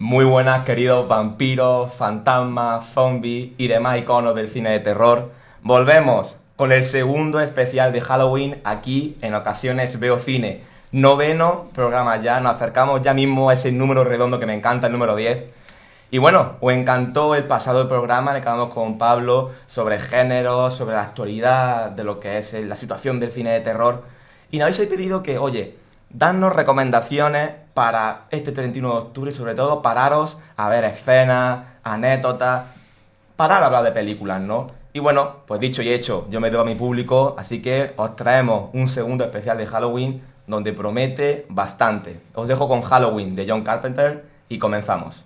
Muy buenas, queridos vampiros, fantasmas, zombies y demás iconos del cine de terror. Volvemos con el segundo especial de Halloween aquí en Ocasiones Veo Cine. Noveno programa ya, nos acercamos ya mismo a ese número redondo que me encanta, el número 10. Y bueno, os encantó el pasado programa en el que hablamos con Pablo sobre géneros, sobre la actualidad de lo que es la situación del cine de terror. Y nos habéis pedido que, oye, dadnos recomendaciones para este 31 de octubre y sobre todo pararos a ver escenas, anécdotas, parar a hablar de películas, ¿no? Y bueno, pues dicho y hecho, yo me debo a mi público, así que os traemos un segundo especial de Halloween donde promete bastante. Os dejo con Halloween de John Carpenter y comenzamos.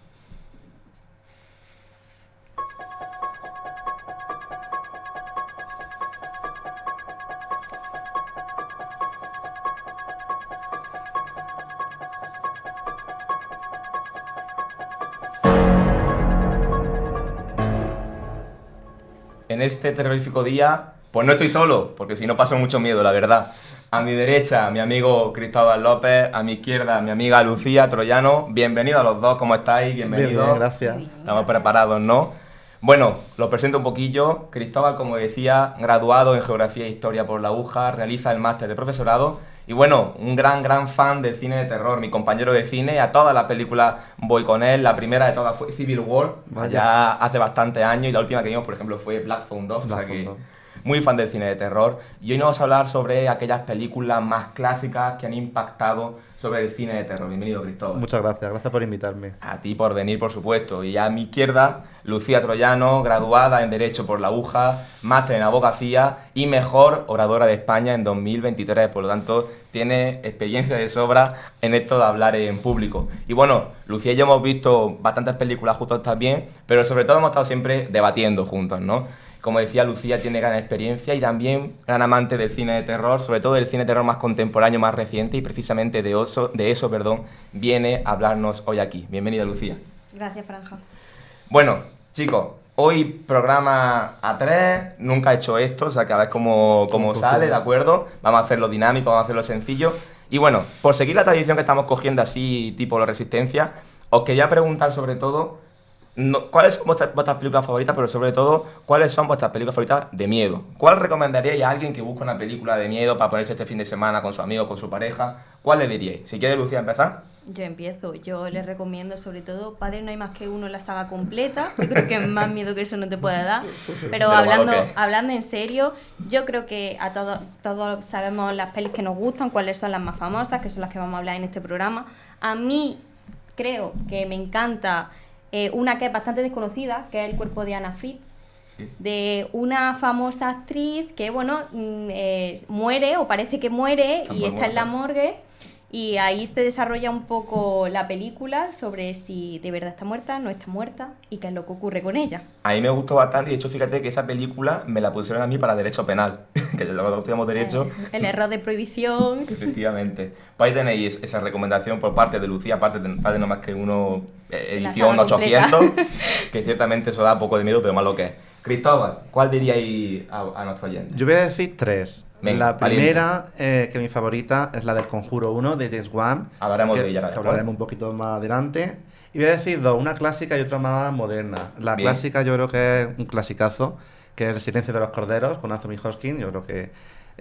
En este terrorífico día, pues no estoy solo, porque si no paso mucho miedo, la verdad. A mi derecha, mi amigo Cristóbal López, a mi izquierda, mi amiga Lucía Troyano. Bienvenidos a los dos, ¿cómo estáis? Bienvenidos. Bien, gracias. Estamos preparados, ¿no? Bueno, lo presento un poquillo. Cristóbal, como decía, graduado en Geografía e Historia por la UJA, realiza el máster de profesorado. Y bueno, un gran fan del cine de terror, mi compañero de cine, a todas las películas voy con él. La primera de todas fue Civil War, ya hace bastantes años, y la última que vimos, por ejemplo, fue Black Phone 2, o sea que muy fan del cine de terror. Y hoy nos vamos a hablar sobre aquellas películas más clásicas que han impactado sobre el cine de terror. Bienvenido, Cristóbal. Muchas gracias por invitarme. A ti por venir, por supuesto. Y a mi izquierda, Lucía Troyano, graduada en Derecho por la UJA, máster en Abogacía y mejor oradora de España en 2023. Por lo tanto, tiene experiencia de sobra en esto de hablar en público. Y bueno, Lucía y yo hemos visto bastantes películas juntos también, pero sobre todo hemos estado siempre debatiendo juntos, ¿no? Como decía, Lucía tiene gran experiencia y también gran amante del cine de terror, sobre todo del cine de terror más contemporáneo, más reciente, y precisamente de eso, viene a hablarnos hoy aquí. Bienvenida, Lucía. Gracias, Franja. Bueno, chicos, hoy programa a 3, nunca he hecho esto, o sea que a ver cómo sale, ¿de acuerdo? Vamos a hacerlo dinámico, vamos a hacerlo sencillo. Y bueno, por seguir la tradición que estamos cogiendo así, tipo la Resistencia, os quería preguntar sobre todo, ¿cuáles son vuestras películas favoritas? Pero sobre todo, ¿cuáles son vuestras películas favoritas de miedo? ¿Cuál recomendaríais a alguien que busca una película de miedo para ponerse este fin de semana con su amigo, con su pareja? ¿Cuál le diríais? Si quiere, Lucía, empezar. Yo empiezo. Yo les recomiendo sobre todo Padre no hay más que uno, la saga completa. Yo creo que más miedo que eso no te puede dar. Pero hablando en serio, yo creo que a todos sabemos las pelis que nos gustan, cuáles son las más famosas, que son las que vamos a hablar en este programa. A mí creo que me encanta una que es bastante desconocida, que es El cuerpo de Anna Fritz, sí, de una famosa actriz que, bueno, muere, o parece que muere, y está en la morgue, y ahí se desarrolla un poco la película sobre si de verdad está muerta, no está muerta, y qué es lo que ocurre con ella. A mí me gustó bastante, y de hecho, fíjate que esa película me la pusieron a mí para derecho penal, que luego estudiamos derecho. El error de prohibición. Efectivamente. Pues ahí tenéis esa recomendación por parte de Lucía, aparte de Padre no más que uno, edición 800, que ciertamente eso da un poco de miedo, pero más lo que es. Cristóbal, ¿cuál diríais a nuestro oyente? Yo voy a decir 3. Venga, la primera, que mi favorita, es la del Conjuro 1 de James Wan. Hablaremos de ella después. Hablaremos un poquito más adelante. Y voy a decir 2, una clásica y otra más moderna. La clásica yo creo que es un clasicazo, que es El silencio de los corderos, con Anthony Hopkins. Yo creo que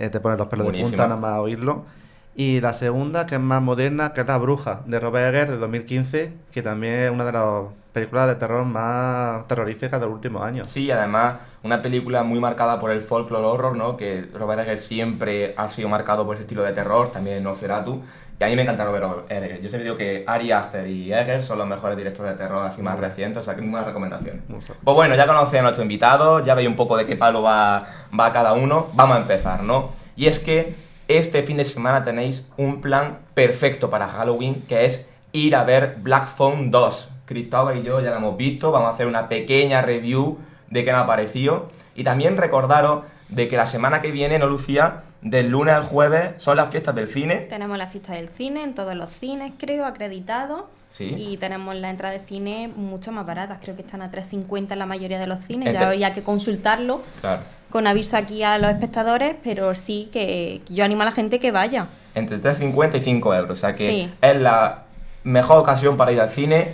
te pone los pelos de punta nada más oírlo. Y la segunda, que es más moderna, que es La bruja, de Robert Eggers, de 2015, que también es una de las películas de terror más terroríficas de los últimos años. Sí, además, una película muy marcada por el folklore horror, ¿no? Que Robert Eggers siempre ha sido marcado por ese estilo de terror, también Nosferatu. Y a mí me encanta Robert Eggers. Yo siempre digo que Ari Aster y Eggers son los mejores directores de terror así más recientes, o sea que muy buena recomendación. Pues bueno, ya conocéis a nuestro invitado, ya veis un poco de qué palo va cada uno. Vamos a empezar, ¿no? Y es que este fin de semana tenéis un plan perfecto para Halloween, que es ir a ver Black Phone 2. Cristóbal y yo ya la hemos visto, vamos a hacer una pequeña review de qué nos ha parecido. Y también recordaros de que la semana que viene, ¿no, Lucía? Del lunes al jueves son las fiestas del cine. Tenemos las fiestas del cine en todos los cines, creo, acreditados. Sí. Y tenemos la entrada de cine mucho más baratas, creo que están a 3,50 en la mayoría de los cines, ya habría que consultarlo, claro, con aviso aquí a los espectadores, pero sí que yo animo a la gente que vaya. Entre 3,50 y 5 euros, o sea que sí, es la mejor ocasión para ir al cine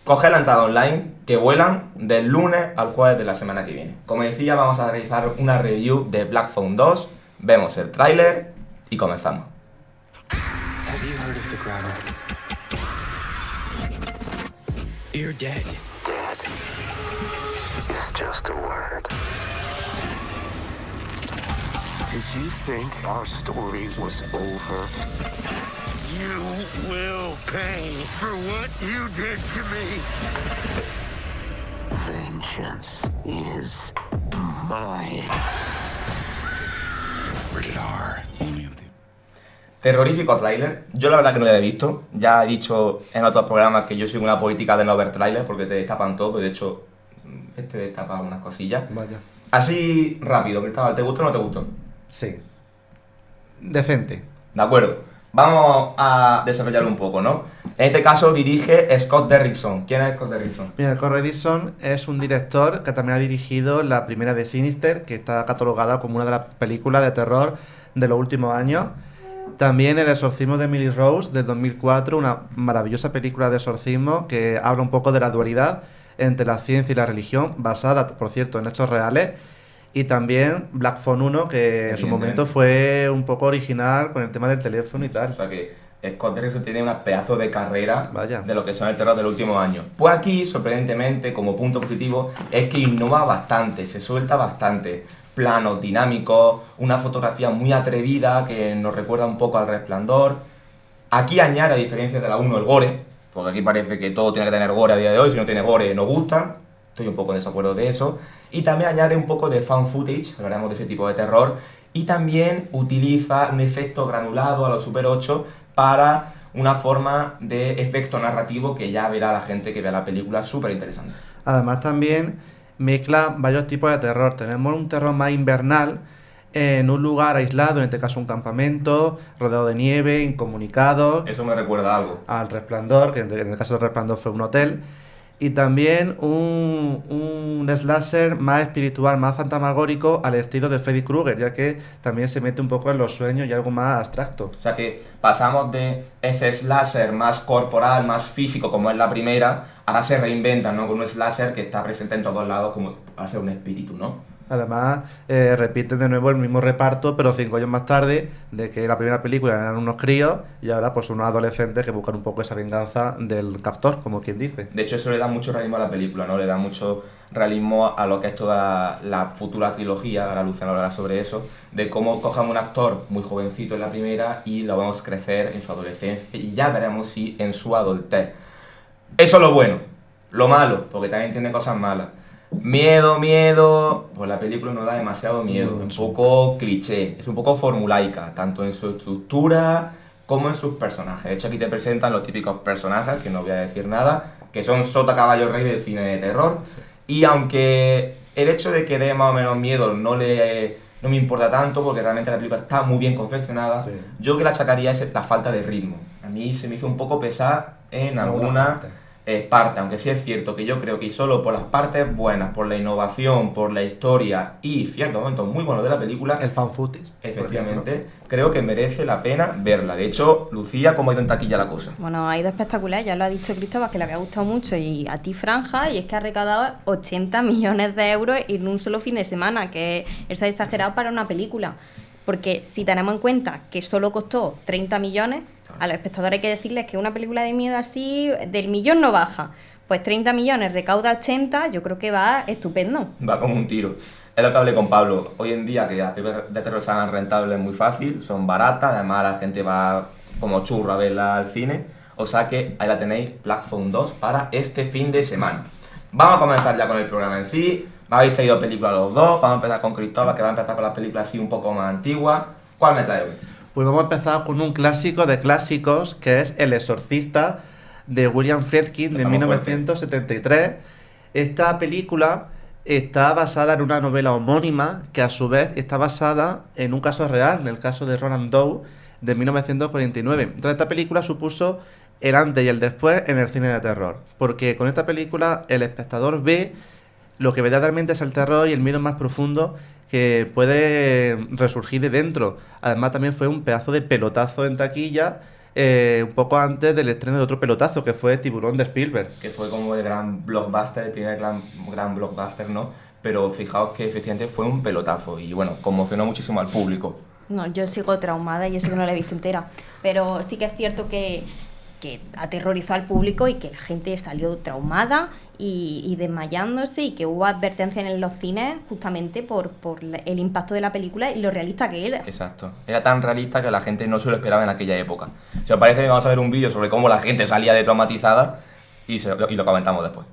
Coger la entrada online, que vuelan del lunes al jueves de la semana que viene. Como decía, vamos a realizar una review de Black Phone 2, vemos el tráiler y comenzamos. Have you heard of the Grabber? You're dead. Dead is just a word. Did you think our story was over? You will pay for what you did to me. Vengeance is mine. Rated R. Only on the... Terrorífico tráiler, yo la verdad que no lo he visto, ya he dicho en otros programas que yo soy una política de no ver tráiler porque te destapan todo, de hecho este destapa algunas cosillas. Vaya. Así rápido, Cristóbal, ¿te gustó o no te gustó? Sí. Decente. De acuerdo, vamos a desarrollarlo un poco, ¿no? En este caso dirige Scott Derrickson. ¿Quién es Scott Derrickson? Mira, Scott Derrickson es un director que también ha dirigido la primera de Sinister, que está catalogada como una de las películas de terror de los últimos años. También El exorcismo de Emily Rose, del 2004, una maravillosa película de exorcismo que habla un poco de la dualidad entre la ciencia y la religión, basada, por cierto, en hechos reales. Y también Black Phone 1, que en su momento fue un poco original con el tema del teléfono y tal. O sea que Scott Derrickson tiene una pedazo de carrera Vaya. de lo que son el terror del último año. Pues aquí, sorprendentemente, como punto positivo, es que innova bastante, se suelta bastante. Planos dinámicos, una fotografía muy atrevida que nos recuerda un poco al Resplandor. Aquí añade, a diferencia de la 1, el gore, porque aquí parece que todo tiene que tener gore a día de hoy, si no tiene gore no gusta. Estoy un poco en desacuerdo de eso. Y también añade un poco de found footage, hablaremos de ese tipo de terror. Y también utiliza un efecto granulado a los Super 8 para una forma de efecto narrativo que ya verá la gente que vea la película, súper interesante. Además también mezcla varios tipos de terror. Tenemos un terror más invernal en un lugar aislado, en este caso un campamento, rodeado de nieve, incomunicados. Eso me recuerda a algo. Al Resplandor, que en el caso del Resplandor fue un hotel. Y también un slasher más espiritual, más fantasmagórico al estilo de Freddy Krueger, ya que también se mete un poco en los sueños y algo más abstracto. O sea que pasamos de ese slasher más corporal, más físico como es la primera, ahora se reinventan, ¿no? Con un slasher que está presente en todos lados como va a ser un espíritu, ¿no? Además, repiten de nuevo el mismo reparto, pero 5 años más tarde, de que la primera película eran unos críos y ahora pues unos adolescentes que buscan un poco esa venganza del captor, como quien dice. De hecho, eso le da mucho realismo a la película, ¿no? Le da mucho realismo a lo que es toda la futura trilogía, ahora Luciano hablará sobre eso, de cómo cogemos un actor muy jovencito en la primera y lo vamos a crecer en su adolescencia y ya veremos si en su adultez. Eso es lo bueno. Lo malo, porque también tiene cosas malas. Miedo, pues la película nos da demasiado miedo, un poco cliché, es un poco formulaica, tanto en su estructura como en sus personajes. De hecho aquí te presentan los típicos personajes, que no voy a decir nada, que son sota, caballo, rey del cine de terror. Sí. Y aunque el hecho de que dé más o menos miedo no me importa tanto, porque realmente la película está muy bien confeccionada, sí. Yo que la achacaría es la falta de ritmo. A mí se me hizo un poco pesada en alguna parte, aunque sí es cierto que yo creo que solo por las partes buenas, por la innovación, por la historia y ciertos momentos muy buenos de la película, el fan footage, efectivamente, creo que merece la pena verla. De hecho, Lucía, ¿cómo ha ido en taquilla la cosa? Bueno, ha ido espectacular, ya lo ha dicho Cristóbal, que le había gustado mucho y a ti, Franja, y es que ha recaudado 80 millones de euros en un solo fin de semana, que eso es exagerado para una película. Porque si tenemos en cuenta que solo costó 30 millones, a los espectadores hay que decirles que una película de miedo así, del millón no baja. Pues 30 millones, recauda 80, yo creo que va estupendo. Va como un tiro. Es lo que hablé con Pablo. Hoy en día que las películas de terror se hagan rentables es muy fácil, son baratas, además la gente va como churro a verla al cine. O sea que ahí la tenéis, Black Phone 2, para este fin de semana. Vamos a comenzar ya con el programa en sí. Me habéis traído películas los dos, vamos a empezar con Cristóbal, que va a empezar con las películas así un poco más antiguas. ¿Cuál me trae hoy? Pues vamos a empezar con un clásico de clásicos, que es El exorcista, de William Friedkin, de 1973. Esta película está basada en una novela homónima, que a su vez está basada en un caso real, en el caso de Roland Doe, de 1949. Entonces esta película supuso el antes y el después en el cine de terror, porque con esta película el espectador ve lo que verdaderamente es el terror y el miedo más profundo que puede resurgir de dentro. Además también fue un pedazo de pelotazo en taquilla, un poco antes del estreno de otro pelotazo, que fue Tiburón de Spielberg. Que fue como el gran blockbuster, el primer gran blockbuster, ¿no? Pero fijaos que efectivamente fue un pelotazo y bueno, conmocionó muchísimo al público. No, yo sigo traumada y eso que no la he visto entera. Pero sí que es cierto que aterrorizó al público y que la gente salió traumada y desmayándose, y que hubo advertencias en los cines justamente por el impacto de la película y lo realista que era. Exacto. Era tan realista que la gente no se lo esperaba en aquella época. Si os parece, que vamos a ver un vídeo sobre cómo la gente salía de traumatizada y lo comentamos después.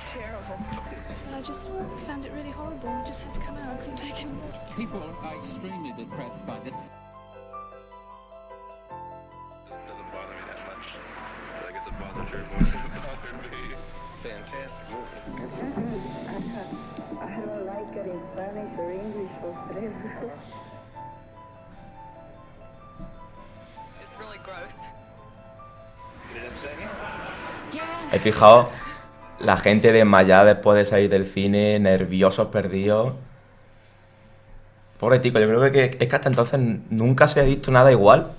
Terrible. And I just found it really horrible and just had to come out. I couldn't take it. People are extremely depressed by this. Doesn't bother me that much. But I guess it bothers her more than it bothered me. Fantastic movie. I don't like it in Spanish or English or tres. It's really gross. Did it upset you? He fijado la gente desmayada después de salir del cine, nerviosos, perdidos. Pobre tico, yo creo que es que hasta entonces nunca se ha visto nada igual.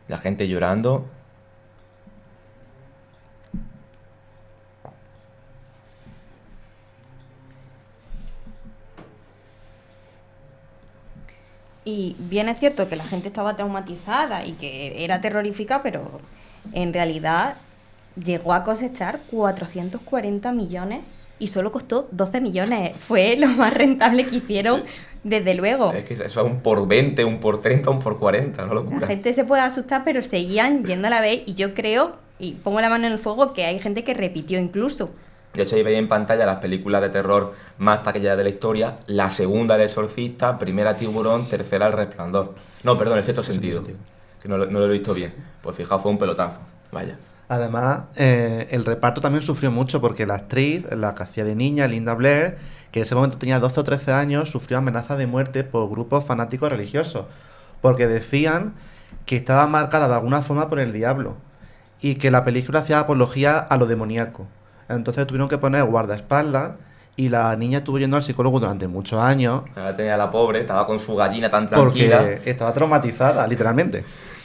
La gente llorando. Y bien es cierto que la gente estaba traumatizada y que era terrorífica, pero en realidad llegó a cosechar 440 millones y solo costó 12 millones. Fue lo más rentable que hicieron, desde luego. Es que eso es un por 20, un por 30, un por 40, no locura. La gente se puede asustar, pero seguían yendo a la vez, y yo creo, y pongo la mano en el fuego, que hay gente que repitió incluso. De hecho, ahí veis en pantalla las películas de terror más taquilleras de la historia. La segunda, El Exorcista, primera, Tiburón, tercera, El Resplandor. No, perdón, El Sexto Sentido. Que no lo he visto bien. Pues fijaos, fue un pelotazo. Vaya. Además, el reparto también sufrió mucho porque la actriz, la que hacía de niña, Linda Blair, que en ese momento tenía 12 o 13 años, sufrió amenazas de muerte por grupos fanáticos religiosos, porque decían que estaba marcada de alguna forma por el diablo y que la película hacía apología a lo demoníaco. Entonces tuvieron que poner guardaespaldas y la niña estuvo yendo al psicólogo durante muchos años. Ahora tenía la pobre, estaba con su gallina tan tranquila. Porque estaba traumatizada, literalmente.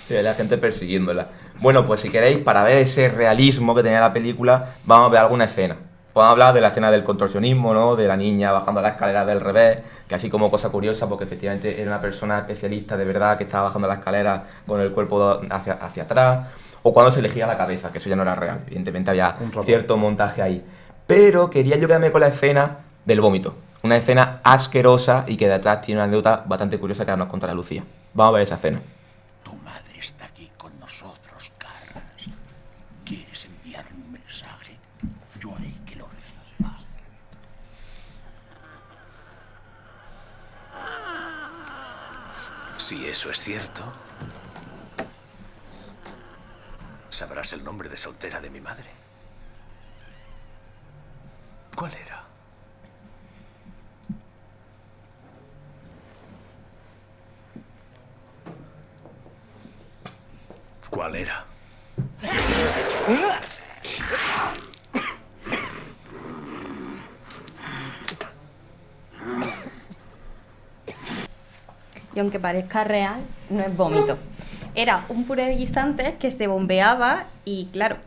Y la gente persiguiéndola. Bueno, pues si queréis, para ver ese realismo que tenía la película, vamos a ver alguna escena. Podemos hablar de la escena del contorsionismo, ¿no? De la niña bajando la escalera del revés, que así como cosa curiosa, porque efectivamente era una persona especialista de verdad que estaba bajando la escalera con el cuerpo hacia atrás, o cuando se le gira la cabeza, que eso ya no era real. Evidentemente había cierto montaje ahí. Pero quería yo quedarme con la escena del vómito. Una escena asquerosa y que detrás tiene una anécdota bastante curiosa que ahora nos contará Lucía. Vamos a ver esa escena. Tu madre está aquí con nosotros, Carras. ¿Quieres enviarle un mensaje? Yo haré que lo reciba. Si eso es cierto, sabrás el nombre de soltera de mi madre. ¿Cuál era? ¿Cuál era? Y aunque parezca real, no es vómito. Era un puré de guisantes que se bombeaba y, claro,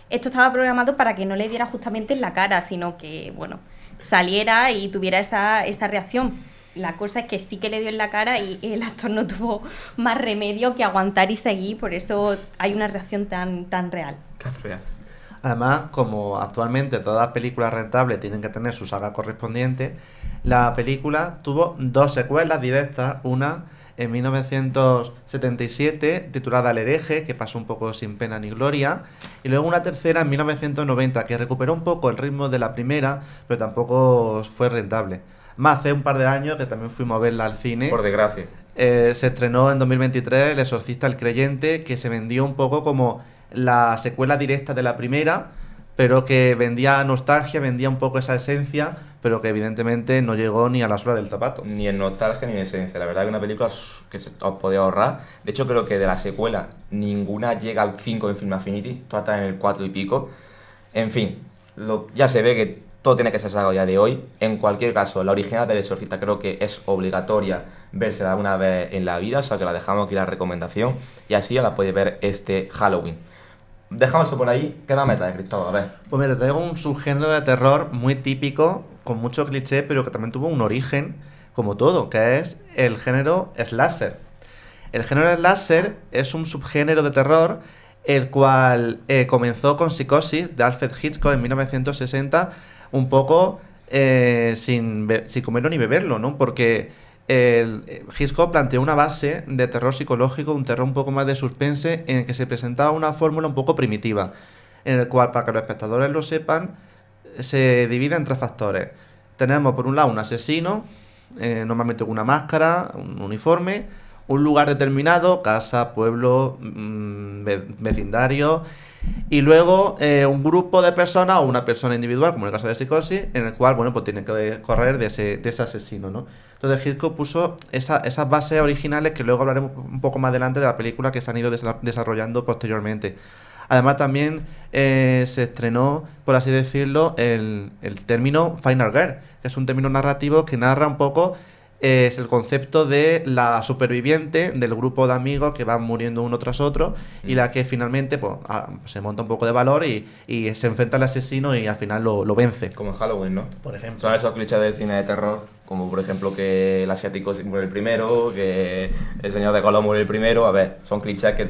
esto estaba programado para que no le diera justamente en la cara, sino que, bueno, saliera y tuviera esa reacción. La cosa es que sí que le dio en la cara y el actor no tuvo más remedio que aguantar y seguir, por eso hay una reacción tan real. Tan real. Además, como actualmente todas las películas rentables tienen que tener su saga correspondiente, la película tuvo dos secuelas directas, una en 1977 titulada El hereje, que pasó un poco sin pena ni gloria, y luego una tercera en 1990 que recuperó un poco el ritmo de la primera, pero tampoco fue rentable. Más hace un par de años que también fuimos a verla al cine. Por desgracia. Se estrenó en 2023 El exorcista el creyente, que se vendió un poco como la secuela directa de la primera, pero que vendía nostalgia, vendía un poco esa esencia, pero que evidentemente no llegó ni a la suela del zapato. Ni en nostalgia ni en esencia. La verdad que una película que os podía ahorrar. De hecho, creo que de la secuela ninguna llega al 5 en Film Affinity. Todas están en el 4 y pico. En fin, ya se ve que todo tiene que ser sacado ya de hoy. En cualquier caso, la original del Exorcista creo que es obligatoria vérsela alguna vez en la vida, o sea que la dejamos aquí la recomendación y así ya la podéis ver este Halloween. Dejamos eso por ahí. ¿Qué más traes, Cristóbal? A ver. Pues mira, te traigo un subgénero de terror muy típico, con mucho cliché, pero que también tuvo un origen, como todo, que es el género slasher. El género slasher es un subgénero de terror el cual comenzó con Psicosis de Alfred Hitchcock en 1960, un poco sin comerlo ni beberlo, ¿no? Porque Hitchcock planteó una base de terror psicológico, un terror un poco más de suspense, en el que se presentaba una fórmula un poco primitiva, en el cual, para que los espectadores lo sepan, se divide en 3 factores. Tenemos, por un lado, un asesino, normalmente con una máscara, un uniforme, un lugar determinado, casa, pueblo, vecindario, y luego un grupo de personas o una persona individual, como en el caso de Psicosis, en el cual, bueno, pues tiene que correr de ese asesino, ¿no? Entonces Hitchcock puso esas bases originales que luego hablaremos un poco más adelante de la película, que se han ido desarrollando posteriormente. Además también se estrenó, por así decirlo, el término Final Girl, que es un término narrativo que narra un poco es el concepto de la superviviente del grupo de amigos que van muriendo uno tras otro y la que finalmente pues, se monta un poco de valor y se enfrenta al asesino y al final lo vence. Como en Halloween, ¿no? Por ejemplo. Son esos clichés del cine de terror, como por ejemplo que el asiático muere el primero, que el señor de color muere el primero. A ver, son clichés que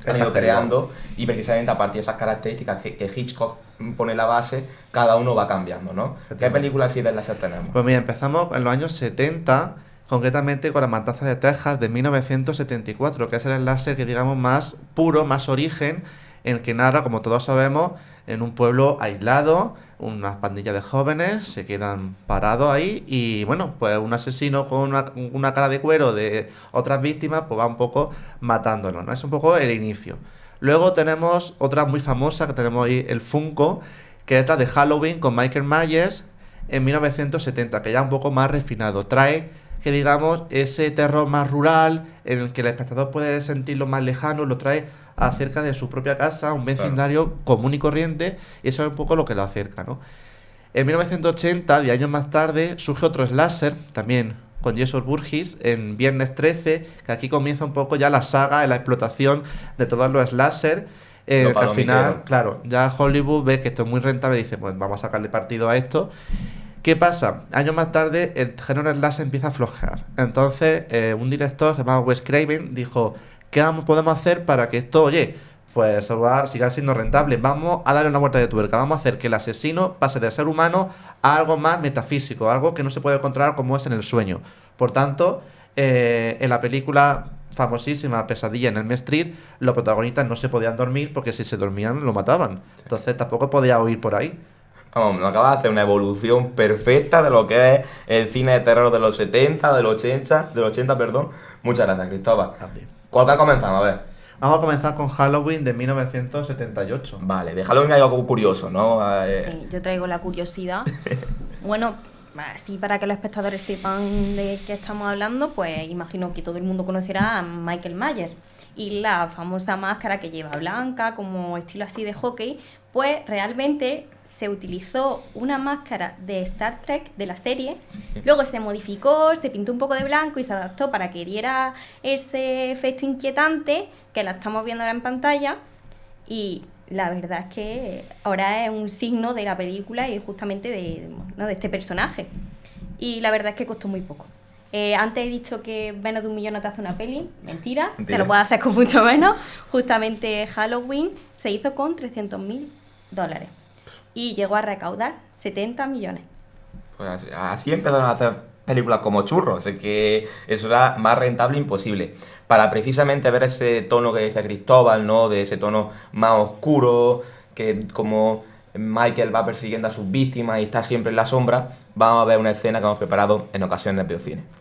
han ido creando y precisamente a partir de esas características que Hitchcock pone la base, cada uno va cambiando, ¿no? ¿Qué películas así de láser tenemos? Pues mira, empezamos en los años 70, concretamente con La Matanza de Texas de 1974, que es el láser que digamos más puro, más origen, en el que narra, como todos sabemos, en un pueblo aislado, unas pandillas de jóvenes se quedan parados ahí y bueno, pues un asesino con una cara de cuero de otras víctimas pues va un poco matándolos, ¿no? Es un poco el inicio. Luego tenemos otra muy famosa que tenemos ahí, el Funko, que es la de Halloween con Michael Myers en 1970, que ya un poco más refinado. Trae, que digamos, ese terror más rural, en el que el espectador puede sentirlo más lejano, lo trae acerca de su propia casa, un vecindario común y corriente, y eso es un poco lo que lo acerca, ¿no? En 1980, 10 años más tarde, surge otro slasher, también con Jason Voorhees, en Viernes 13, que aquí comienza un poco ya la saga, la explotación de todos los slasher, que al final, claro, ya Hollywood ve que esto es muy rentable y dice, pues vamos a sacarle partido a esto. ¿Qué pasa? Años más tarde el género slasher empieza a flojear. Entonces un director llamado Wes Craven dijo, ¿qué podemos hacer para que esto, oye, pues siga siendo rentable? Vamos a darle una vuelta de tuerca, vamos a hacer que el asesino pase de ser humano a algo más metafísico, algo que no se puede controlar como es en el sueño. Por tanto, en la película famosísima Pesadilla en Elm Street, los protagonistas no se podían dormir porque si se dormían lo mataban. Entonces tampoco podía huir por ahí. Vamos, nos acaba de hacer una evolución perfecta de lo que es el cine de terror de los 70, del 80, perdón. Muchas gracias, Cristóbal. ¿Cuál comenzamos? A ver. Vamos a comenzar con Halloween de 1978. Vale, de Halloween hay algo curioso, ¿no? Sí, yo traigo la curiosidad. Bueno, así para que los espectadores sepan de qué estamos hablando, pues imagino que todo el mundo conocerá a Michael Myers. Y la famosa máscara que lleva blanca, como estilo así de hockey, pues realmente se utilizó una máscara de Star Trek de la serie, luego se modificó, se pintó un poco de blanco y se adaptó para que diera ese efecto inquietante que la estamos viendo ahora en pantalla, y la verdad es que ahora es un signo de la película y justamente de este personaje, y la verdad es que costó muy poco. Antes he dicho que menos de 1 millón no te hace una peli. Mentira. Te lo puedes hacer con mucho menos. Justamente Halloween se hizo con $300.000 y llegó a recaudar 70 millones. Pues así empezaron a hacer películas como churros, es que eso era más rentable imposible. Para precisamente ver ese tono que decía Cristóbal, ¿no? De ese tono más oscuro, que como Michael va persiguiendo a sus víctimas y está siempre en la sombra, vamos a ver una escena que hemos preparado en Ocasiones de Biocine.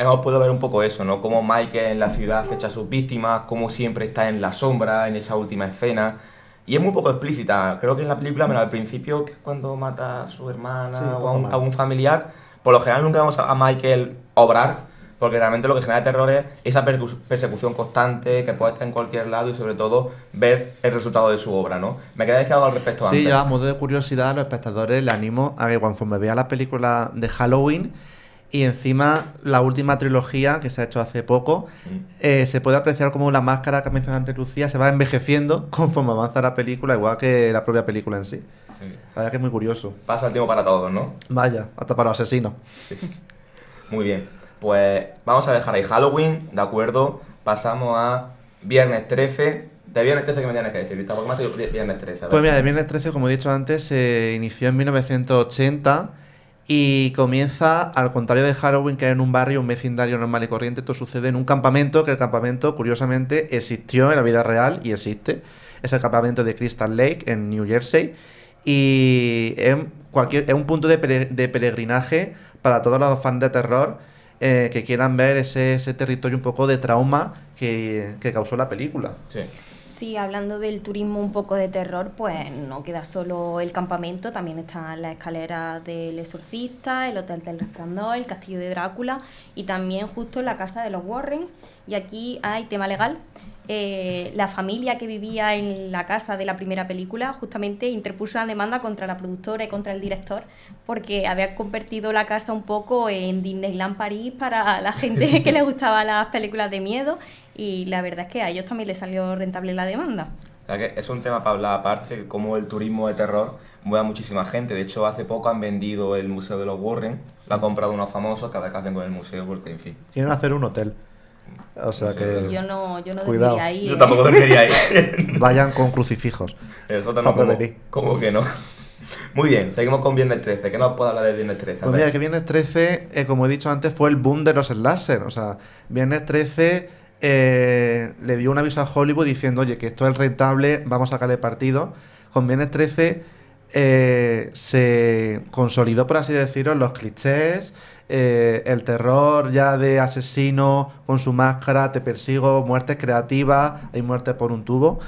hemos podido ver un poco eso, ¿no? Cómo Michael en la ciudad acecha a sus víctimas, cómo siempre está en la sombra en esa última escena. Y es muy poco explícita. Creo que en la película, menos al principio, que es cuando mata a su hermana o a un familiar, por lo general nunca vemos a Michael obrar, porque realmente lo que genera terror es esa persecución constante que puede estar en cualquier lado y sobre todo ver el resultado de su obra, ¿no? ¿Me quería decir algo al respecto antes? Sí, yo a modo de curiosidad a los espectadores les animo a que conforme vea la película de Halloween y encima la última trilogía que se ha hecho hace poco, se puede apreciar como la máscara que ha mencionado antes Lucía se va envejeciendo conforme avanza la película, igual que la propia película en sí. La verdad que es muy curioso. Pasa el tiempo para todos, ¿no? Vaya, hasta para los asesinos. Sí. Muy bien. Pues vamos a dejar ahí Halloween, ¿de acuerdo? Pasamos a Viernes 13. De Viernes 13, ¿qué me tienes que decir? ¿Por qué me ha sido Viernes 13? Pues mira, de Viernes 13, como he dicho antes, se inició en 1980 y comienza, al contrario de Halloween, que es en un barrio, un vecindario normal y corriente. Esto sucede en un campamento, que el campamento, curiosamente, existió en la vida real y existe. Es el campamento de Crystal Lake, en New Jersey, y es un punto de peregrinaje para todos los fans de terror que quieran ver ese territorio un poco de trauma que causó la película. Sí. Sí, hablando del turismo un poco de terror, pues no queda solo el campamento, también están las escaleras del Exorcista, el Hotel del Resplandor, el Castillo de Drácula y también justo la casa de los Warren. Y aquí hay tema legal. La familia que vivía en la casa de la primera película justamente interpuso una demanda contra la productora y contra el director porque había convertido la casa un poco en Disneyland París para la gente que le gustaba las películas de miedo y la verdad es que a ellos también les salió rentable la demanda. O sea que es un tema para hablar aparte, como el turismo de terror mueve a muchísima gente. De hecho, hace poco han vendido el Museo de los Warren, lo han comprado unos famosos que a ver qué hacen con el museo, porque en fin. Quieren hacer un hotel. O sea que... Yo no cuidado. dormiría ahí. Yo tampoco dormiría ahí. Vayan con crucifijos. El sótano, ¿cómo que no? Muy bien, seguimos con Viernes 13. ¿Qué nos puede hablar de Viernes 13? Pues mira, que Viernes 13, como he dicho antes, fue el boom de los slasher. O sea, Viernes 13 le dio un aviso a Hollywood diciendo, oye, que esto es rentable, vamos a sacarle partido. Con Viernes 13 se consolidó, por así decirlo, los clichés, el terror ya de asesino con su máscara, te persigo, muertes creativas, hay muertes por un tubo.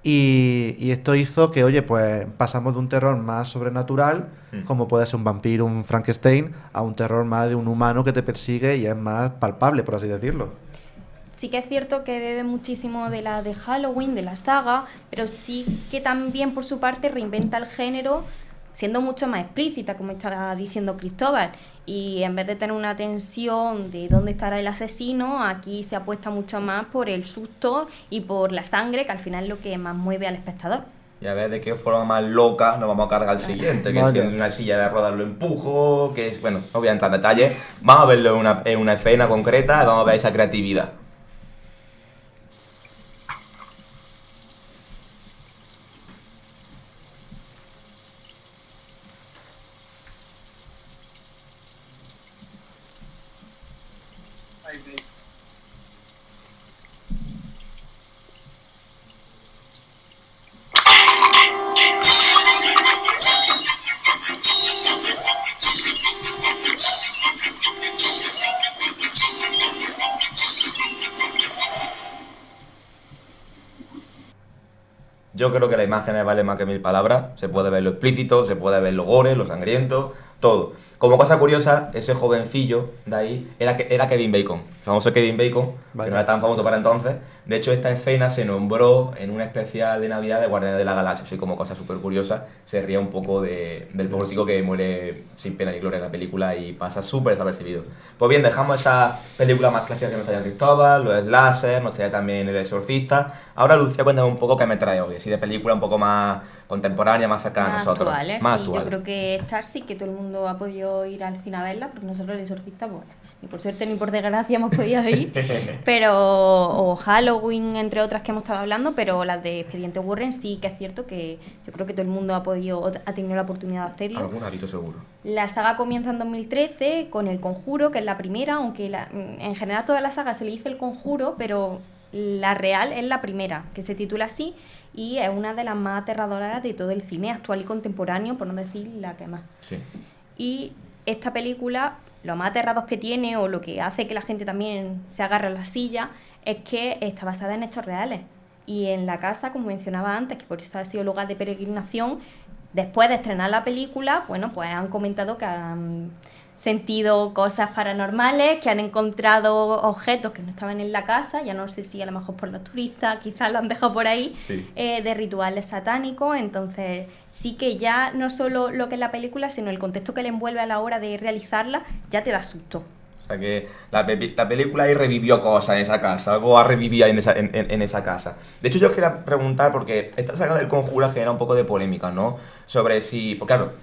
Y esto hizo que, oye, pues pasamos de un terror más sobrenatural, como puede ser un vampiro, un Frankenstein, a un terror más de un humano que te persigue y es más palpable, por así decirlo. Sí que es cierto que bebe muchísimo de la de Halloween, de la saga, pero sí que también por su parte reinventa el género siendo mucho más explícita, como estaba diciendo Cristóbal. Y en vez de tener una tensión de dónde estará el asesino, aquí se apuesta mucho más por el susto y por la sangre, que al final es lo que más mueve al espectador. Y a ver de qué forma más loca nos vamos a cargar al siguiente, que si en una silla de ruedas lo empujo, que es, bueno, no voy a entrar en detalles, vamos a verlo en una escena concreta y vamos a ver esa creatividad. Yo creo que la imagen vale más que 1000 palabras. Se puede ver lo explícito, se puede ver lo gore, lo sangriento, todo. Como cosa curiosa, ese jovencillo de ahí era Kevin Bacon, el famoso Kevin Bacon, que no era tan famoso para entonces. De hecho, esta escena se nombró en un especial de Navidad de Guardianes de la Galaxia. Así como cosa súper curiosa, se ría un poco del pobre chico que muere sin pena ni gloria en la película y pasa súper desapercibido. Pues bien, dejamos esa película más clásica que nos traía Cristóbal, los slasher, nos traía también El Exorcista. Ahora, Lucía, cuéntame un poco qué me trae hoy, así de película un poco más contemporánea, más cercana a nosotros. Más actual. Yo creo que esta sí que todo el mundo ha podido ir al cine a verla, porque nosotros El Exorcista, bueno, ni por suerte ni por desgracia hemos podido ir, pero o Halloween, entre otras que hemos estado hablando, pero las de Expediente Warren sí que es cierto que yo creo que todo el mundo ha tenido la oportunidad de hacerlo. Algún hábito seguro. La saga comienza en 2013 con El Conjuro, que es la primera, aunque en general toda la saga se le dice El Conjuro, pero la real es la primera, que se titula así, y es una de las más aterradoras de todo el cine actual y contemporáneo, por no decir la que más. Sí. Y esta película lo más aterrados que tiene, o lo que hace que la gente también se agarre a la silla, es que está basada en hechos reales. Y en la casa, como mencionaba antes, que por eso ha sido lugar de peregrinación, después de estrenar la película, bueno, pues han comentado que han sentido cosas paranormales, que han encontrado objetos que no estaban en la casa, ya no sé si a lo mejor por los turistas, quizás lo han dejado por ahí, sí. De rituales satánicos. Entonces sí que ya no solo lo que es la película, sino el contexto que le envuelve a la hora de realizarla, ya te da susto. O sea que la película ahí revivió cosas en esa casa, algo ha revivido en esa casa. De hecho, yo os quería preguntar, porque esta saga del Conjuro genera un poco de polémica, ¿no? Sobre si, pues claro,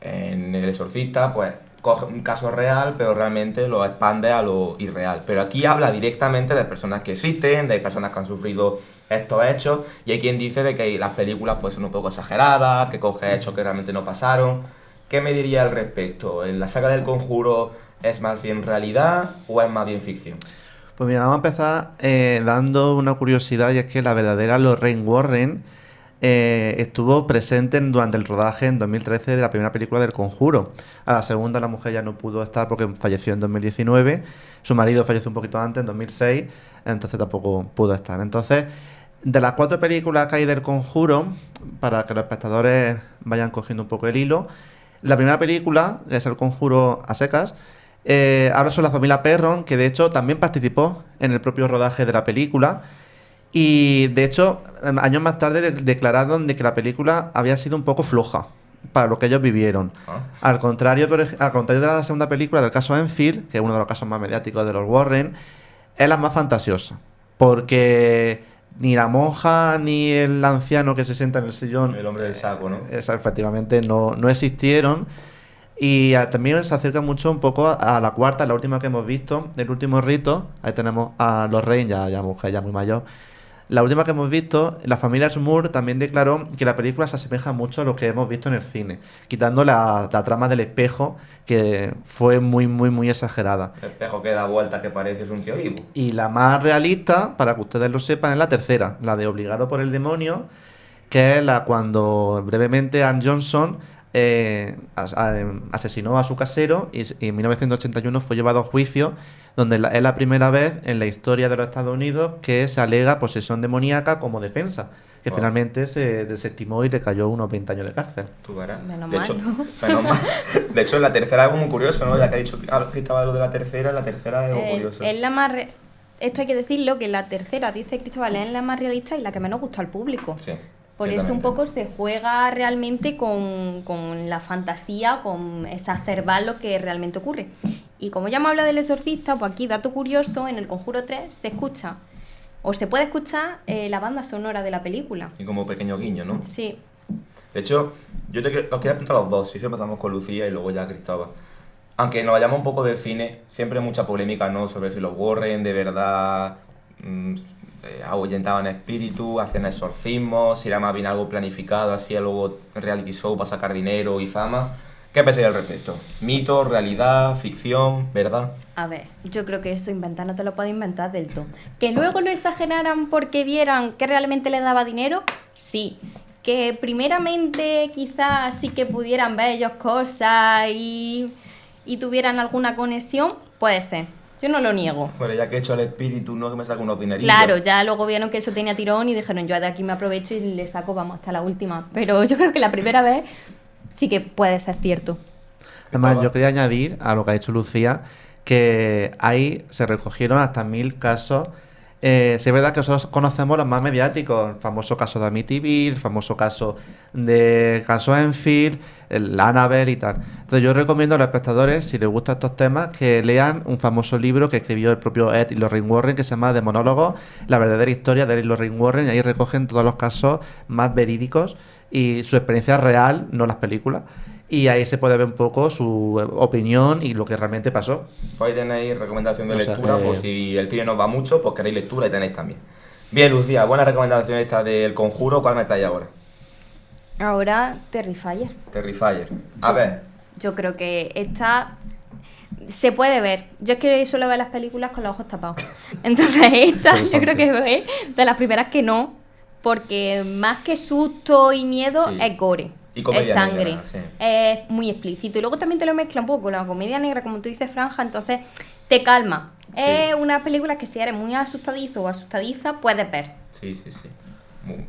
en El Exorcista, pues coge un caso real, pero realmente lo expande a lo irreal. Pero aquí habla directamente de personas que existen, de personas que han sufrido estos hechos, y hay quien dice de que las películas pues son un poco exageradas, que coge hechos que realmente no pasaron. ¿Qué me diría al respecto? ¿En la saga del Conjuro es más bien realidad o es más bien ficción? Pues mira, vamos a empezar dando una curiosidad, y es que la verdadera Lorraine Warren estuvo presente durante el rodaje en 2013 de la primera película del Conjuro. A la segunda la mujer ya no pudo estar porque falleció en 2019, su marido falleció un poquito antes, en 2006, entonces tampoco pudo estar. Entonces, de las 4 películas que hay del Conjuro, para que los espectadores vayan cogiendo un poco el hilo, la primera película, que es El Conjuro a secas, habla sobre la familia Perron, que de hecho también participó en el propio rodaje de la película. Y de hecho, años más tarde declararon de que la película había sido un poco floja para lo que ellos vivieron. Al contrario de la segunda película, del caso Enfield, que es uno de los casos más mediáticos de los Warren, es la más fantasiosa. Porque ni la monja ni el anciano que se sienta en el sillón, el hombre del saco, ¿no? Efectivamente, no existieron. Y también se acerca mucho un poco a la cuarta, la última que hemos visto, El último rito. Ahí tenemos a Lorraine, ya mujer, ya muy mayor. La última que hemos visto, la familia Moore también declaró que la película se asemeja mucho a lo que hemos visto en el cine, quitando la trama del espejo, que fue muy exagerada. El espejo que da vuelta, que parece es un tío vivo. Y la más realista, para que ustedes lo sepan, es la tercera, la de Obligado por el demonio, que es la cuando brevemente Ann Johnson asesinó a su casero y en 1981 fue llevado a juicio, donde es la primera vez en la historia de los Estados Unidos que se alega posesión demoníaca como defensa, que finalmente se desestimó y le cayó unos 20 años de cárcel. Tú verás. Menos de mal, hecho, ¿no? menos mal. De hecho, en la tercera es algo muy curioso, ¿no? Ya que ha dicho que estaba lo de la tercera es algo curioso. Es la más esto hay que decirlo, que la tercera, dice Cristóbal, es la más realista y la que menos gusta al público. Sí. Por eso un poco se juega realmente con la fantasía, con exacerbar lo que realmente ocurre. Y como ya me habla del Exorcista, pues aquí, dato curioso, en El Conjuro 3 se escucha, o se puede escuchar la banda sonora de la película. Y como pequeño guiño, ¿no? Sí. De hecho, os quería preguntar a los dos, si empezamos con Lucía y luego ya Cristóbal. Aunque nos vayamos un poco del cine, siempre hay mucha polémica, ¿no? Sobre si los Warren de verdad ahuyentaban espíritus, hacían exorcismos, si era más bien algo planificado, así luego reality show para sacar dinero y fama. ¿Qué pensáis al respecto? ¿Mito, realidad, ficción, verdad? A ver, yo creo que eso inventar no te lo puedes inventar del todo. ¿Que luego lo exageraran porque vieran que realmente les daba dinero? Sí. ¿Que primeramente quizás sí que pudieran ver ellos cosas y tuvieran alguna conexión? Puede ser. Yo no lo niego. Bueno, ya que he hecho el espíritu, no que me saque unos dinerillos. Claro, ya luego vieron que eso tenía tirón y dijeron, yo de aquí me aprovecho y le saco, vamos, hasta la última. Pero yo creo que la primera vez sí que puede ser cierto. Además, yo quería añadir a lo que ha dicho Lucía, que ahí se recogieron hasta 1000 casos. Sí, es verdad que nosotros conocemos los más mediáticos, el famoso caso de Amityville, el famoso caso de caso Enfield, el Annabelle y tal. Entonces yo recomiendo a los espectadores, si les gustan estos temas, que lean un famoso libro que escribió el propio Ed y Lorraine Warren, que se llama The Monólogos, la verdadera historia de Ed y Lorraine Warren, y ahí recogen todos los casos más verídicos y su experiencia real, no las películas. Y ahí se puede ver un poco su opinión y lo que realmente pasó. Pues ahí tenéis recomendación de lectura, pues si el cine nos va mucho, pues queréis lectura y tenéis también. Bien, Lucía, buena recomendación esta del Conjuro. ¿Cuál me traes ahora? Ahora, Terrifier. Terrifier. A ver. Yo creo que esta se puede ver. Yo es que suelo ver las películas con los ojos tapados. Entonces esta yo creo que es de las primeras que no, porque más que susto y miedo Sí. es gore. Y comedia es sangre, negra, sí. es muy explícito. Y luego también te lo mezcla un poco con la comedia negra, como tú dices, franja, entonces te calma. Sí. Es una película que si eres muy asustadizo o asustadiza, puedes ver. Sí.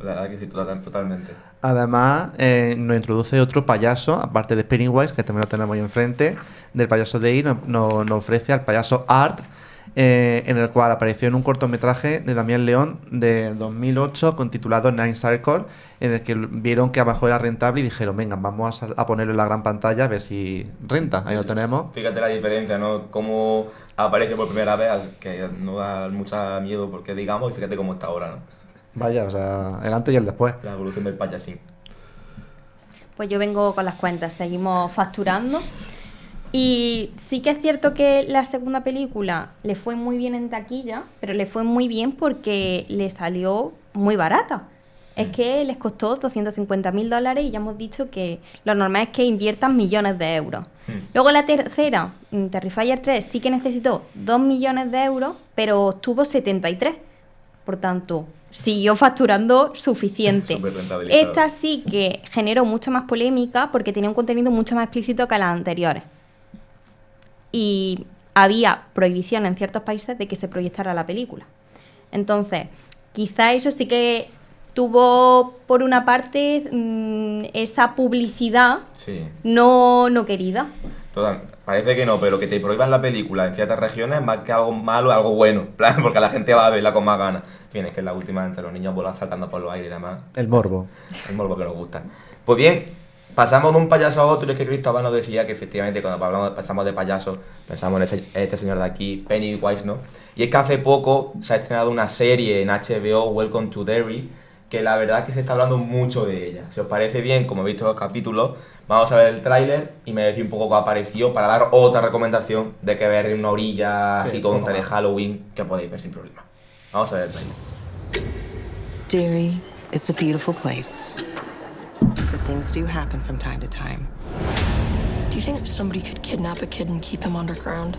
La verdad que sí, totalmente. Además, nos introduce otro payaso, aparte de Pennywise, que también lo tenemos ahí enfrente, del payaso de It, nos ofrece al payaso Art, en el cual apareció en un cortometraje de Damián León de 2008, titulado Nine Circle, en el que vieron que abajo era rentable y dijeron, venga, vamos a ponerlo en la gran pantalla a ver si renta. Ahí lo tenemos. Fíjate la diferencia, ¿no? Cómo aparece por primera vez, que no da mucha miedo porque digamos, y fíjate cómo está ahora, ¿no? Vaya, o sea, el antes y el después. La evolución del payasín. Pues yo vengo con las cuentas, seguimos facturando. Y sí que es cierto que la segunda película le fue muy bien en taquilla, pero le fue muy bien porque le salió muy barata. Es que les costó $250.000 y ya hemos dicho que lo normal es que inviertan millones de euros. Luego la tercera, Terrifier 3, sí que necesitó 2 millones de euros, pero obtuvo 73. Por tanto, siguió facturando suficiente. Esta sí que generó mucha más polémica porque tenía un contenido mucho más explícito que las anteriores. Y había prohibición en ciertos países de que se proyectara la película. Entonces, quizá eso sí que tuvo, por una parte, esa publicidad no querida. Parece que no, pero que te prohíban la película en ciertas regiones más que algo malo, algo bueno, plan, porque la gente va a verla con más ganas. En fin, es que en la última entre los niños volan saltando por los aires y demás. El morbo. El morbo que nos gusta. Pues bien, pasamos de un payaso a otro, y es que Cristóbal nos decía que efectivamente cuando pasamos de payaso, pensamos en este señor de aquí, Pennywise, ¿no? Y es que hace poco se ha estrenado una serie en HBO, Welcome to Derry, que la verdad es que se está hablando mucho de ella. Si os parece bien, como he visto los capítulos, vamos a ver el tráiler y me decís un poco qué ha parecido para dar otra recomendación de que ver en una orilla así tonta de Halloween que podéis ver sin problema. Vamos a ver el tráiler. Derry is a beautiful place, but things do happen from time to time. Do you think somebody could kidnap a kid and keep him underground?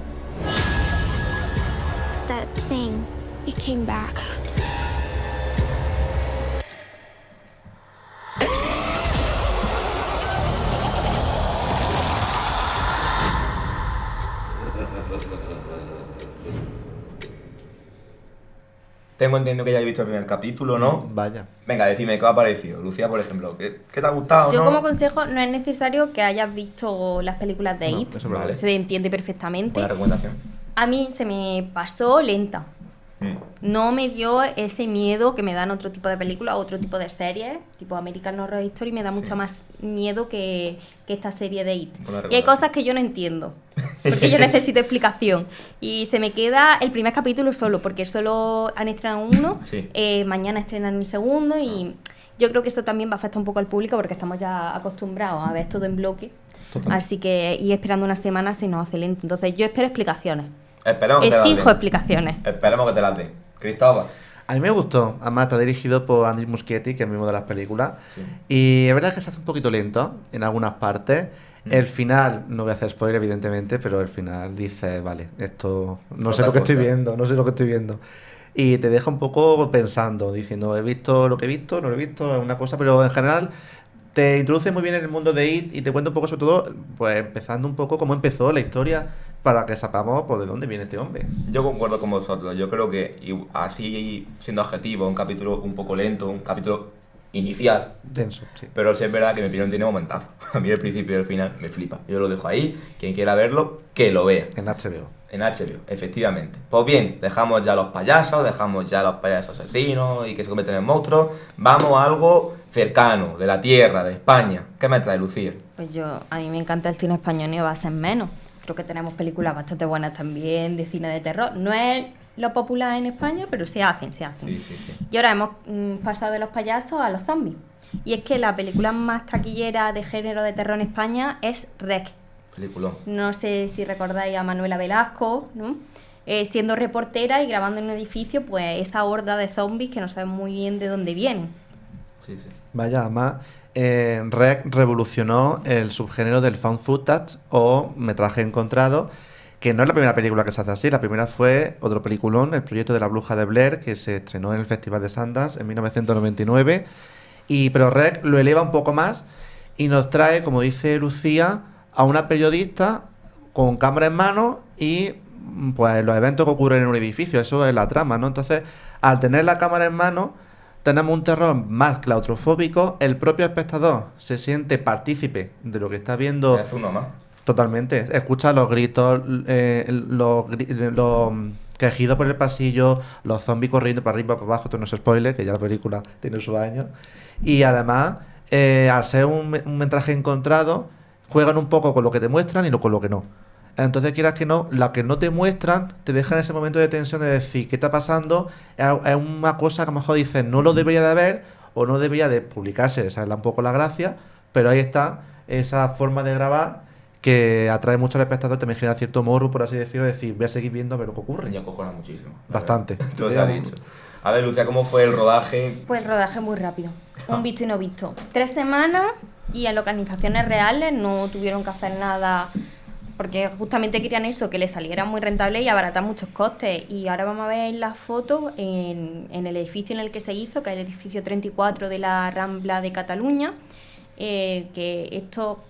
That thing, He came back. Tengo entendido que ya he visto el primer capítulo, ¿no? Vaya. Venga, decime, ¿qué os ha parecido? Lucía, por ejemplo, ¿qué te ha gustado? Yo ¿no? como consejo, no es necesario que hayas visto las películas de It, vale. se entiende perfectamente. Buena recomendación. A mí se me pasó lenta. No me dio ese miedo que me dan otro tipo de películas, otro tipo de series, tipo American Horror Story, me da mucho más miedo que esta serie de It. Y hay cosas que yo no entiendo, porque yo necesito explicación. Y se me queda el primer capítulo solo, porque solo han estrenado uno, mañana estrenan el segundo, y yo creo que eso también va a afectar un poco al público, porque estamos ya acostumbrados a ver todo en bloque. Así que ir esperando una semana se nos hace lento. Entonces yo espero explicaciones. Exijo explicaciones. Esperemos que te las den. Cristóbal. A mí me gustó. Además está dirigido por Andrew Muschietti, que es el mismo de las películas. Y es verdad que se hace un poquito lento en algunas partes. El final, no voy a hacer spoiler evidentemente, pero el final dice, vale, esto no sé lo que estoy viendo, no sé lo que estoy viendo. Y te deja un poco pensando, diciendo, he visto lo que he visto, no lo he visto, es una cosa, pero en general te introduce muy bien en el mundo de It y te cuenta un poco sobre todo, pues empezando un poco cómo empezó la historia, para que sepamos pues, de dónde viene este hombre. Yo concuerdo con vosotros. Yo creo que, así siendo objetivo, un capítulo un poco lento, un capítulo inicial. Denso, sí. Pero sí es verdad que mi opinión tiene momentazo. A mí el principio y el final me flipa. Yo lo dejo ahí. Quien quiera verlo, que lo vea. En HBO. En HBO, efectivamente. Pues bien, dejamos ya los payasos asesinos y que se convierten en monstruos. Vamos a algo cercano, de la tierra, de España. ¿Qué me trae, Lucía? Pues a mí me encanta el cine español y va a ser menos. Creo que tenemos películas bastante buenas también de cine de terror. No es lo popular en España, pero se hacen. Sí. Y ahora hemos pasado de los payasos a los zombies. Y es que la película más taquillera de género de terror en España es REC. Película. No sé si recordáis a Manuela Velasco, ¿no? Siendo reportera y grabando en un edificio, pues esa horda de zombies que no saben muy bien de dónde vienen. Sí. Vaya, además, REC revolucionó el subgénero del found footage o metraje encontrado, que no es la primera película que se hace así. La primera fue otro peliculón, El proyecto de la bruja de Blair, que se estrenó en el Festival de Sundance en 1999. Pero REC lo eleva un poco más y nos trae, como dice Lucía, a una periodista con cámara en mano y pues los eventos que ocurren en un edificio. Eso es la trama, ¿no? Entonces, al tener la cámara en mano, tenemos un terror más claustrofóbico. El propio espectador se siente partícipe de lo que está viendo. Es uno más. Totalmente. Escucha los gritos, los quejidos por el pasillo, los zombies corriendo para arriba, para abajo. Esto no es spoiler, que ya la película tiene sus años. Y además, al ser un metraje encontrado, juegan un poco con lo que te muestran y con lo que no. Entonces, quieras que no, lo que no te muestran te deja en ese momento de tensión de decir qué está pasando. Es una cosa que a lo mejor dices no lo debería de haber o no debería de publicarse. Esa es un poco la gracia, pero ahí está esa forma de grabar que atrae mucho al espectador, te genera cierto morbo, por así decirlo, decir, voy a seguir viendo a ver lo que ocurre. Y acojona muchísimo. Bastante. Tú lo has dicho. A ver, Lucía, ¿cómo fue el rodaje? Pues el rodaje muy rápido. Un visto y no visto. 3 semanas y en localizaciones reales no tuvieron que hacer nada porque justamente querían eso, que les saliera muy rentable y abaratar muchos costes. Y ahora vamos a ver las fotos en el edificio en el que se hizo, que es el edificio 34 de la Rambla de Cataluña, que esto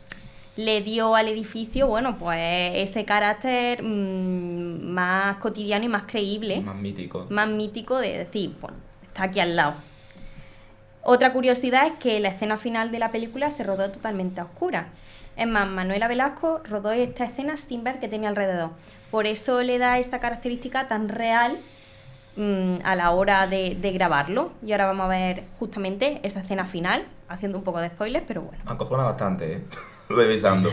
le dio al edificio, bueno, pues ese carácter más cotidiano y más creíble. Más mítico. Más mítico de decir, bueno, está aquí al lado. Otra curiosidad es que la escena final de la película se rodó totalmente a oscuras. Es más, Manuela Velasco rodó esta escena sin ver qué tenía alrededor. Por eso le da esta característica tan real a la hora de grabarlo. Y ahora vamos a ver justamente esa escena final, haciendo un poco de spoilers, pero bueno. Acojona bastante, ¿eh? Revisando.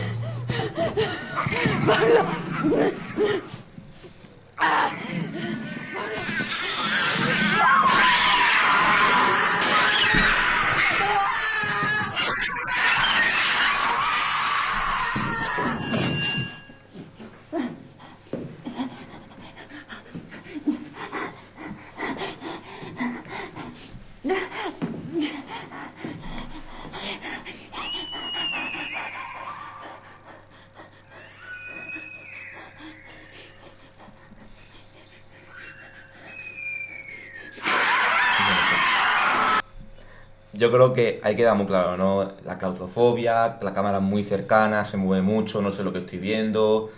Yo creo que ahí queda muy claro, ¿no? La claustrofobia, la cámara muy cercana, se mueve mucho, no sé lo que estoy viendo.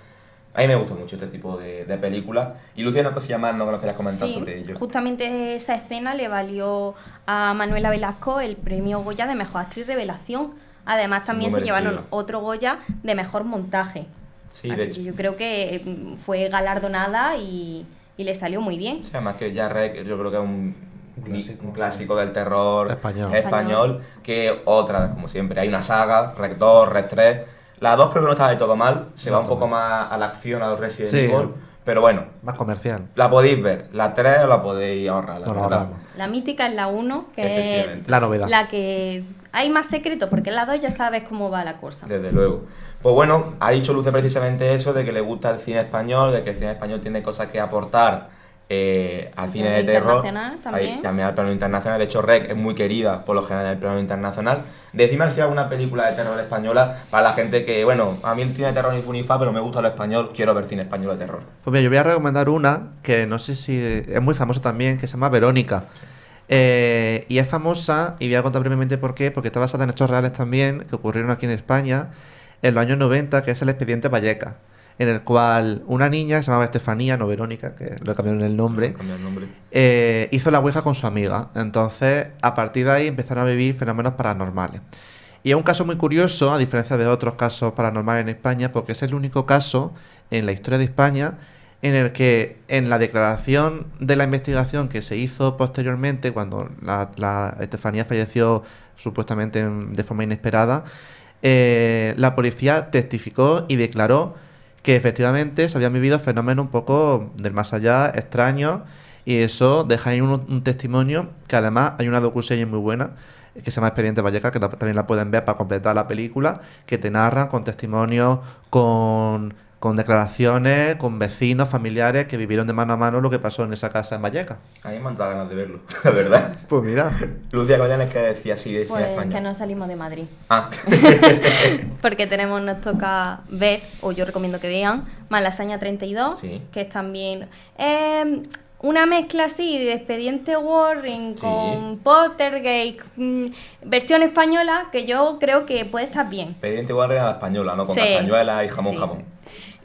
A mí me gusta mucho este tipo de películas. Y Lucía, una cosilla más, ¿no? Que nos querías comentar sobre ello. Justamente esa escena le valió a Manuela Velasco el premio Goya de Mejor Actriz Revelación. Además también se llevaron otro Goya de Mejor Montaje. Sí, así que yo creo que fue galardonada y le salió muy bien. Sí, además que ya Rec, yo creo que es un clásico del terror español, que otra vez, como siempre, hay una saga, Rec 2, Rec 3. La 2 creo que no está de todo mal, se va un poco más a la acción, a los Resident Evil, pero bueno. Más comercial. La podéis ver, la 3 os la podéis ahorrar. La mítica es la 1, que es la novedad. La que hay más secreto, porque en la 2 ya sabes cómo va la cosa. Desde luego. Pues bueno, ha dicho Luce precisamente eso, de que le gusta el cine español, de que el cine español tiene cosas que aportar al cine de terror, también al plano internacional. De hecho, Rec es muy querida por lo general en el plano internacional. Decidme si hay alguna película de terror española para la gente que, bueno, a mí el cine de terror ni fu ni fa, pero me gusta lo español, quiero ver cine español de terror. Pues mira, yo voy a recomendar una que no sé si es muy famosa también, que se llama Verónica. Y es famosa, y voy a contar brevemente por qué, porque está basada en hechos reales también, que ocurrieron aquí en España en los años 90, que es el expediente Vallecas, en el cual una niña que se llamaba Estefanía, no Verónica, que le cambiaron el nombre, hizo la ouija con su amiga. Entonces, a partir de ahí empezaron a vivir fenómenos paranormales. Y es un caso muy curioso, a diferencia de otros casos paranormales en España, porque es el único caso en la historia de España en el que en la declaración de la investigación que se hizo posteriormente, cuando la Estefanía falleció supuestamente de forma inesperada, la policía testificó y declaró que efectivamente se habían vivido fenómenos un poco del más allá, extraños, y eso deja ahí un testimonio, que además hay una docuserie muy buena, que se llama Expediente Vallecas, que también la pueden ver para completar la película, que te narran con testimonios, con declaraciones, con vecinos, familiares que vivieron de mano a mano lo que pasó en esa casa en Vallecas. A mí me han dado ganas de verlo, la verdad. Pues mira. Lucía, ¿cuál es que decía así de pues España? Que no salimos de Madrid. Ah. Porque nos toca ver, o yo recomiendo que vean, Malasaña 32, que es también una mezcla así de Expediente Warren Sí. con Pottergate, versión española, que yo creo que puede estar bien. Expediente Warren a la española, ¿no? Con Sí. castañuelas y jamón, Sí. jamón.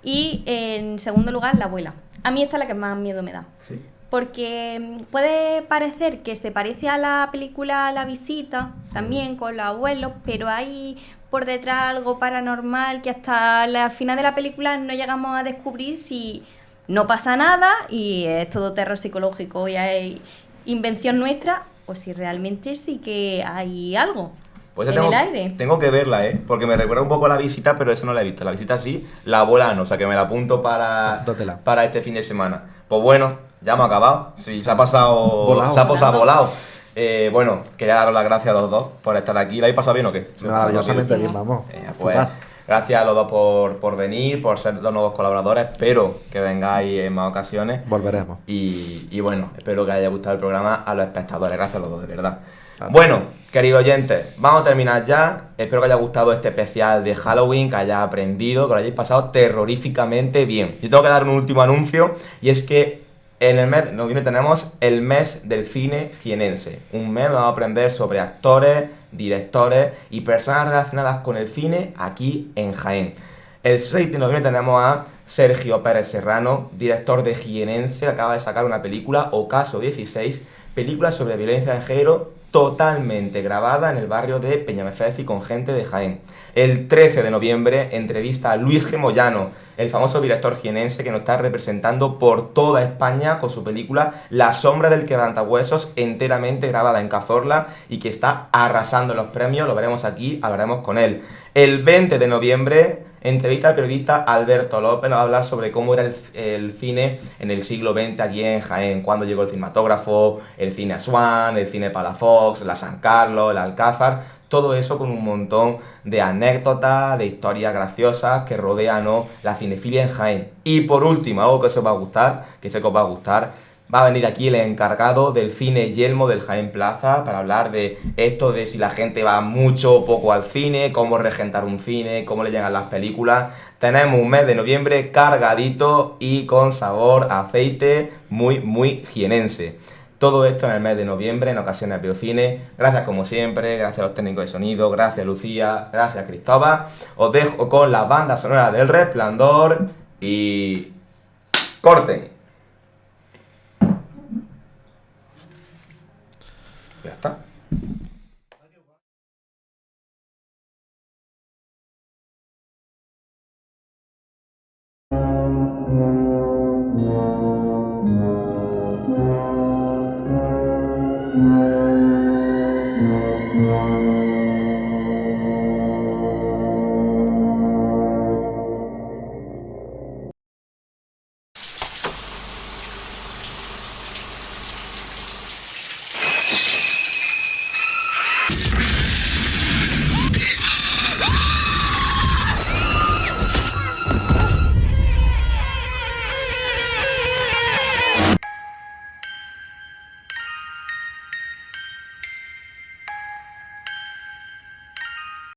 Y en segundo lugar, La abuela. A mí esta es la que más miedo me da. Sí. Porque puede parecer que se parece a la película La visita, también con los abuelos, pero hay por detrás algo paranormal que hasta la final de la película no llegamos a descubrir si no pasa nada y es todo terror psicológico y hay invención nuestra, o si realmente sí que hay algo Pues en tengo, el aire. tengo que verla, porque me recuerda un poco a La visita, pero esa no la he visto. La visita sí, La abuela no, o sea que me la apunto Apúntatela. para este fin de semana. Pues bueno, ya hemos acabado. Sí, se ha pasado Volado. Se ha pasado volado. Bueno, quería daros las gracias a los dos por estar aquí. ¿La habéis pasado bien o qué? Maravillosamente bien, vamos. Pues Fugaz. gracias a los dos por venir, por ser dos nuevos colaboradores. Espero que vengáis en más ocasiones. Volveremos. Y bueno, espero que haya gustado el programa a los espectadores. Gracias a los dos, de verdad. Bueno, queridos oyentes, vamos a terminar ya. Espero que haya gustado este especial de Halloween, que hayáis aprendido, que lo hayáis pasado terroríficamente bien. Yo tengo que dar un último anuncio, y es que en el mes de noviembre tenemos el mes del cine jienense. Un mes donde vamos a aprender sobre actores, directores y personas relacionadas con el cine aquí en Jaén. El 6 de noviembre tenemos a Sergio Pérez Serrano, director de Jienense, que acaba de sacar una película, Ocaso 16, película sobre violencia de género, totalmente grabada en el barrio de Peñamefeci con gente de Jaén. El 13 de noviembre entrevista a Luis G. Moyano, el famoso director jienense que nos está representando por toda España con su película La sombra del quebrantahuesos, enteramente grabada en Cazorla y que está arrasando los premios. Lo veremos aquí, hablaremos con él. El 20 de noviembre entrevista al periodista Alberto López, nos va a hablar sobre cómo era el cine en el siglo XX aquí en Jaén, cuándo llegó el cinematógrafo, el cine Asuán, el cine Palafox, la San Carlos, el Alcázar, todo eso con un montón de anécdotas, de historias graciosas que rodean, ¿no?, la cinefilia en Jaén. Y por último, algo que os va a gustar, que sé que os va a gustar, va a venir aquí el encargado del cine Yelmo del Jaén Plaza para hablar de esto de si la gente va mucho o poco al cine, cómo regentar un cine, cómo le llegan las películas. Tenemos un mes de noviembre cargadito y con sabor a aceite muy, muy jienense. Todo esto en el mes de noviembre, en Ocasiones Biocine. Gracias como siempre, gracias a los técnicos de sonido, gracias Lucía, gracias Cristóbal. Os dejo con la banda sonora del Resplandor y... ¡corten! Ya está.